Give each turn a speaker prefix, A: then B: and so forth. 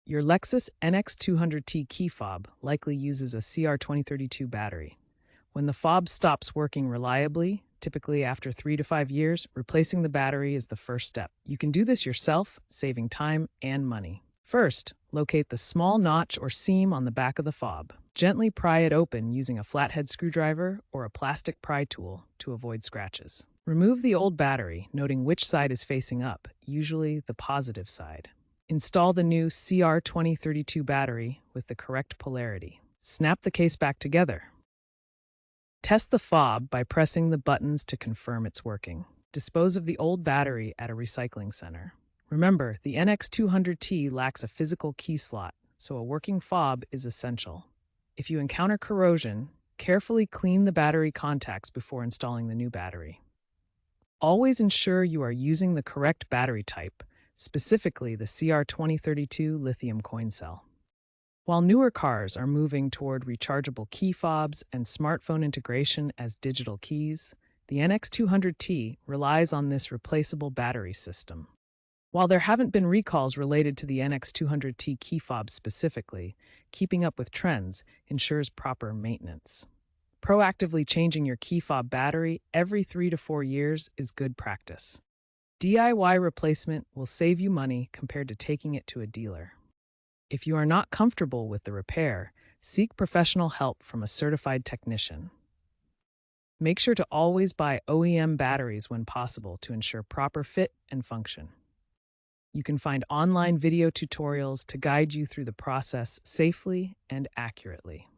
A: Your Lexus NX200t key fob likely uses a CR2032 battery. When the fob stops working reliably, typically after 3 to 5 years, replacing the battery is the first step. You can do this yourself, saving time and money. First, locate the small notch or seam on the back of the fob. Gently pry it open using a flathead screwdriver or a plastic pry tool to avoid scratches. Remove the old battery, noting which side is facing up, usually the positive side. Install the new CR2032 battery with the correct polarity. Snap the case back together. Test the fob by pressing the buttons to confirm it's working. Dispose of the old battery at a recycling center. Remember, the NX200t lacks a physical key slot, so a working fob is essential. If you encounter corrosion, carefully clean the battery contacts before installing the new battery. Always ensure you are using the correct battery type, specifically the CR2032 lithium coin cell. While newer cars are moving toward rechargeable key fobs and smartphone integration as digital keys, the NX200t relies on this replaceable battery system. While there haven't been recalls related to the NX200t key fob specifically, keeping up with trends ensures proper maintenance. Proactively changing your key fob battery every 3 to 4 years is good practice. DIY replacement will save you money compared to taking it to a dealer. If you are not comfortable with the repair, seek professional help from a certified technician. Make sure to always buy OEM batteries when possible to ensure proper fit and function. You can find online video tutorials to guide you through the process safely and accurately.